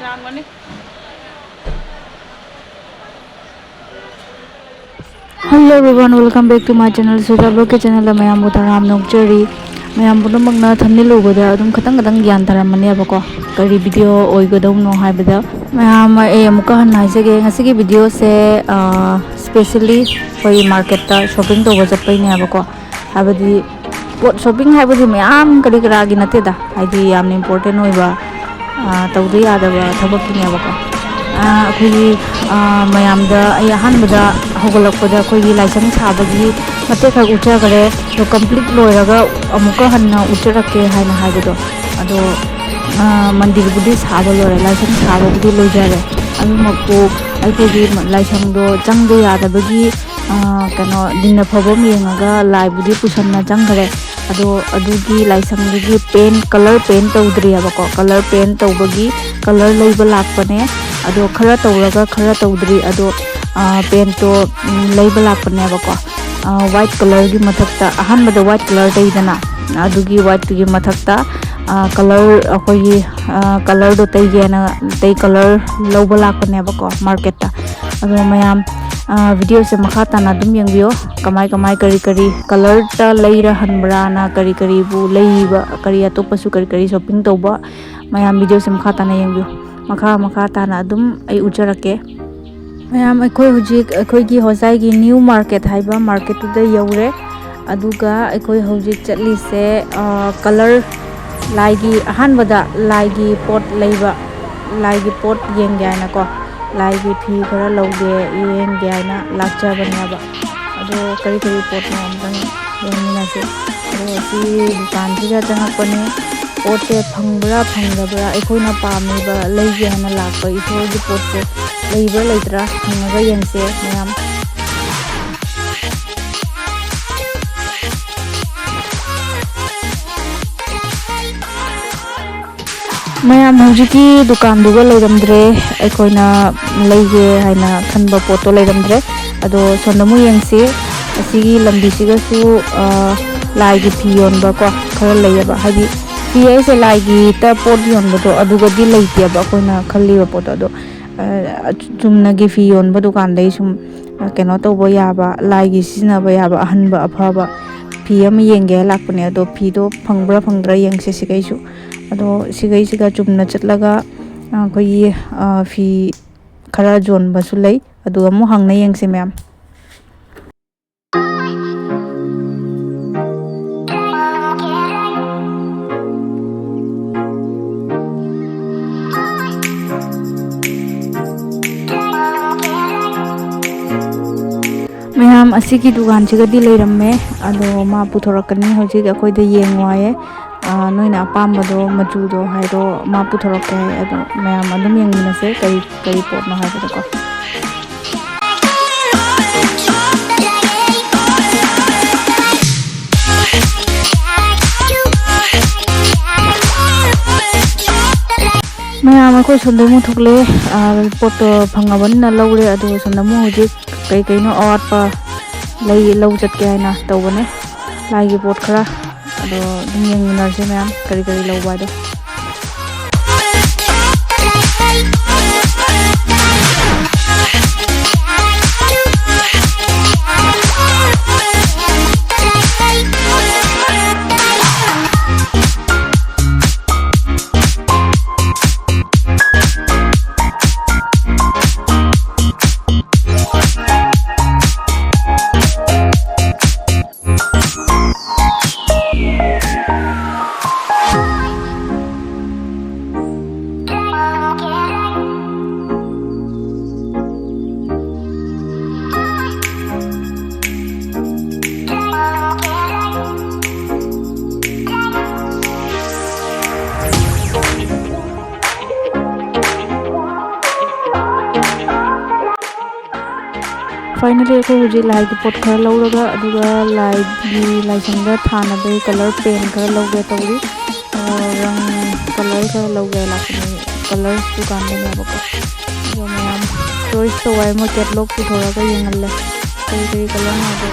ꯆꯥꯝꯒꯅꯤ Hello everyone, welcome back to my channel. So tawbagi channel la mayam bu taram nokjari mayam bu namakna thumbnail ubada adum khatang gyan taramani abako kari video oigodawno haibada mayam amuka hannaisege ngasigi video se specially koi market ta shopping to bajapai ne abako habadi shopping haibadi mayam kari karagi nate da haidi yamna important oiba tawdi yadaba thabakki ne abako ꯑꯩꯈꯣꯏꯒꯤ ꯃꯌꯥꯝꯗ ꯑꯩ ꯑꯍꯥꯟꯕꯗ ꯍꯧꯒꯠꯂꯛꯄꯗ ꯑꯩꯈꯣꯏꯒꯤ ꯂꯥꯏꯁꯪ ꯁꯥꯕꯒꯤ ꯃꯇꯦꯛ ꯈꯔ ꯎꯠꯆꯈꯔꯦ ꯑꯗꯣ ꯀꯝꯄ꯭ꯂꯤꯠ ꯂꯣꯏꯔꯒ ꯑꯃꯨꯛꯀ ꯍꯟꯅ ꯎꯠꯆꯔꯛꯀꯦ ꯍꯥꯏꯅ ꯍꯥꯏꯕꯗꯣ ꯑꯗꯣ ꯃꯟꯗꯤꯔꯕꯨꯗꯤ ꯁꯥꯕ ꯂꯣꯏꯔꯦ ꯂꯥꯏꯁꯪ ꯁꯥꯕꯕꯨꯗꯤ ꯂꯣꯏꯖꯔꯦ ꯑꯗꯨꯃꯛꯄꯨ ꯑꯩꯈꯣꯏꯒꯤ ꯂꯥꯏꯁꯪꯗꯣ ꯆꯪꯗ ꯌꯥꯗꯕꯒꯤ ꯀꯩꯅꯣ ꯗꯤꯟꯅ ꯐꯕꯝ ꯌꯦꯡꯉꯒ ꯂꯥꯏꯕꯨꯗꯤ ꯄꯨꯁꯟꯅ ꯆꯪꯈꯔꯦ ꯑꯗꯣ ꯑꯗꯨꯒꯤ ꯂꯥꯏꯁꯪꯗꯨꯒꯤ ꯀꯂꯔ ꯄꯦꯟ ꯇꯧꯗ꯭ꯔꯤꯌꯦꯕꯀꯣ ꯀꯂꯔ ꯄꯦꯟ ꯇꯧꯕꯒꯤ ꯀꯂꯔ ꯂꯩꯕ ꯂꯥꯛꯄꯅꯦ ꯑꯗꯣ ꯈꯔ ꯇꯧꯔꯒ ꯈꯔ ꯇꯧꯗ꯭ꯔꯤ ꯑꯗꯣ ꯄꯦꯟꯇꯣ ꯂꯩꯕ ꯂꯥꯛꯄꯅꯦꯕꯀꯣ ꯋꯥꯏꯠ ꯀꯂꯔꯒꯤ ꯃꯊꯛꯇ ꯑꯍꯥꯟꯕꯗ ꯋꯥꯏꯠ ꯀꯂꯔ ꯇꯩꯗꯅ ꯑꯗꯨꯒꯤ ꯋꯥꯏꯠꯇꯨꯒꯤ ꯃꯊꯛꯇ ꯀꯂꯔ ꯑꯩꯈꯣꯏꯒꯤ ꯀꯂꯔꯗꯣ ꯇꯩꯒꯦꯅ ꯀꯂꯔ ꯂꯧꯕ ꯂꯥꯛꯄꯅꯦꯕꯀꯣ ꯃꯥꯔꯀꯦꯠꯇ ꯑꯗꯣ ꯃꯌꯥꯝ ꯚꯤꯗꯤꯑꯣꯁꯦ ꯃꯈꯥ ꯇꯥꯅ ꯑꯗꯨꯝ ꯌꯦꯡꯕꯤꯌꯣ ꯀꯃꯥꯏ ꯀꯔꯤ ꯀꯂꯔꯇ ꯂꯩꯔ ꯍꯟꯕ꯭ꯔꯥꯅ ꯀꯔꯤꯕꯨ ꯂꯩꯕ ꯀꯔꯤ ꯑꯇꯣꯞꯄꯁꯨ ꯀꯔꯤ ꯁꯣꯞꯄꯤꯡ ꯇꯧꯕ ꯃꯌꯥꯝ ꯚꯤꯗꯤꯑꯣꯁꯦ ꯃꯈꯥ ꯇꯥꯅ ꯌꯦꯡꯕꯤꯌꯣ ꯃꯈꯥ ꯇꯥꯅ ꯑꯗꯨꯝ ꯑꯩ ꯎꯠꯆꯔꯛꯀꯦ ꯃꯌꯥꯝ ꯑꯩꯈꯣꯏ ꯍꯧꯖꯤꯛ ꯑꯩꯈꯣꯏꯒꯤ ꯍꯣꯁꯥꯏꯒꯤ ꯅ꯭ꯌꯨ ꯃꯥꯔꯀꯦꯠ ꯍꯥꯏꯕ ꯃꯥꯔꯀꯦꯠꯇꯨꯗ ꯌꯧꯔꯦ ꯑꯗꯨꯒ ꯑꯩꯈꯣꯏ ꯍꯧꯖꯤꯛ ꯆꯠꯂꯤꯁꯦ ꯀꯂꯔ ꯂꯥꯏꯒꯤ ꯑꯍꯥꯟꯕꯗ ꯂꯥꯏꯒꯤ ꯄꯣꯠ ꯂꯩꯕ ꯂꯥꯏꯒꯤ ꯄꯣꯠ ꯌꯦꯡꯒꯦ ꯍꯥꯏꯅꯀꯣ ꯂꯥꯏꯒꯤ ꯐꯤ ꯈꯔ ꯂꯧꯒꯦ ꯌꯦꯡꯒꯦ ꯍꯥꯏꯅ ꯂꯥꯛꯆꯕꯅꯦꯕ ꯑꯗꯣ ꯀꯔꯤ ꯄꯣꯠꯅꯣ ꯑꯝꯇꯪ ꯌꯦꯡꯃꯤꯟꯅꯁꯦ ꯑꯗꯣ ꯁꯤ ꯗꯨꯀꯥꯟꯁꯤꯗ ꯆꯪꯉꯛꯄꯅꯦ ꯄꯣꯠꯁꯦ ꯐꯪꯕ꯭ꯔꯥ ꯐꯪꯗꯕ꯭ꯔꯥ ꯑꯩꯈꯣꯏꯅ ꯄꯥꯝꯃꯤꯕ ꯂꯩꯒꯦ ꯍꯥꯏꯅ ꯂꯥꯛꯄ ꯏꯁꯣꯔꯒꯤ ꯄꯣꯠꯁꯦ ꯂꯩꯕ꯭ꯔꯥ ꯂꯩꯇ꯭ꯔꯥ ꯍꯪꯉꯒ ꯌꯦꯡꯁꯦ ꯃꯌꯥꯝ ꯍꯧꯖꯤꯛꯀꯤ ꯗꯨꯀꯥꯟꯗꯨꯒ ꯂꯩꯔꯝꯗ꯭ꯔꯦ ꯑꯩꯈꯣꯏꯅ ꯂꯩꯒꯦ ꯍꯥꯏꯅ ꯈꯟꯕ ꯄꯣꯠꯇꯣ ꯂꯩꯔꯝꯗ꯭ꯔꯦ ꯑꯗꯣ ꯁꯣꯝꯗ ꯑꯃꯨꯛ ꯌꯦꯡꯁꯤ ꯑꯁꯤꯒꯤ ꯂꯝꯕꯤꯁꯤꯒꯁꯨ ꯂꯥꯏꯒꯤ ꯐꯤ ꯌꯣꯟꯕꯀꯣ ꯈꯔ ꯂꯩꯌꯦꯕ ꯍꯥꯏꯗꯤ ꯐꯤ ꯍꯥꯏꯁꯦ ꯂꯥꯏꯒꯤꯇ ꯄꯣꯠ ꯌꯣꯟꯕꯗꯣ ꯑꯗꯨꯒꯗꯤ ꯂꯩꯇꯦꯕ ꯑꯩꯈꯣꯏꯅ ꯈꯜꯂꯤꯕ ꯄꯣꯠꯇꯣ ꯑꯗꯣ ꯆꯨꯝꯅꯒꯤ ꯐꯤ ꯌꯣꯟꯕ ꯗꯨꯀꯥꯟꯗꯩ ꯁꯨꯝ ꯀꯩꯅꯣ ꯇꯧꯕ ꯌꯥꯕ ꯂꯥꯏꯒꯤ ꯁꯤꯖꯤꯟꯅꯕ ꯌꯥꯕ ꯑꯍꯟꯕ ꯑꯐꯕ ꯐꯤ ꯑꯃ ꯌꯦꯡꯒꯦ ꯂꯥꯛꯄꯅꯦ ꯑꯗꯣ ꯐꯤꯗꯣ ꯐꯪꯕ꯭ꯔꯥ ꯌꯦꯡꯁꯦ ꯁꯤꯒꯩꯁꯨ ꯑꯗꯣ ꯁꯤꯒꯩꯁꯤꯒ ꯆꯨꯝꯅ ꯆꯠꯂꯒ ꯑꯩꯈꯣꯏꯒꯤ ꯐꯤ ꯈꯔ ꯌꯣꯟꯕꯁꯨ ꯂꯩ ꯑꯗꯨꯒ ꯑꯃꯨꯛ ꯍꯪꯅ ꯌꯦꯡꯁꯦ ꯃꯌꯥꯝ ꯃꯌꯥꯝ ꯑꯁꯤꯒꯤ ꯗꯨꯀꯥꯟꯁꯤꯒꯗꯤ ꯂꯩꯔꯝꯃꯦ ꯑꯗꯣ ꯃꯥ ꯄꯨꯊꯣꯔꯛꯀꯅꯤ ꯍꯧꯖꯤꯛ ꯑꯩꯈꯣꯏꯗ ꯌꯦꯡꯉꯣ ꯍꯥꯏꯌꯦ ꯅꯣꯏꯅ ꯑꯄꯥꯝꯕꯗꯣ ꯃꯆꯨꯗꯣ ꯍꯥꯏꯔꯣ ꯃꯥ ꯄꯨꯊꯣꯔꯛꯀꯦ ꯍꯥꯏ ꯑꯗꯣ ꯃꯌꯥꯝ ꯑꯗꯨꯝ ꯌꯦꯡꯃꯤꯟꯅꯁꯦ ꯀꯔꯤ ꯄꯣꯠꯅꯣ ꯍꯥꯏꯕꯗꯣꯀꯣ ꯃꯌꯥꯝ ꯑꯩꯈꯣꯏ ꯁꯣꯝꯗ ꯑꯃꯨꯛ ꯊꯣꯛꯂꯛꯑꯦ ꯄꯣꯠꯇꯣ ꯐꯪꯉꯕꯅꯤꯅ ꯂꯧꯔꯦ ꯑꯗꯨꯒ ꯁꯣꯝꯗ ꯑꯃꯨꯛ ꯍꯧꯖꯤꯛ ꯀꯩꯅꯣ ꯑꯋꯥꯠꯄ ꯂꯧ ꯆꯠꯀꯦ ꯍꯥꯏꯅ ꯇꯧꯕꯅꯦ ꯂꯥꯏꯒꯤ ꯄꯣꯠ ꯈꯔ ꯑꯗꯣ ꯑꯗꯨꯝ ꯌꯦꯡꯃꯤꯟꯅꯔꯁꯦ ꯃꯌꯥꯝ ꯀꯔꯤ ꯂꯧꯕ ꯍꯥꯏꯗꯣ फाइनली अखोई हूँ लाइगी पोट खर लौरगा अदुगा लाइसंगदा थानबे कलर पेन खर लौगे तौरी रंग कलर खर लौगे लाखने कलर दुकान में बको मैम चॉइस तो वाई मैं कैटलॉग पुथोरगा येंगल्ले कई कलर ना दो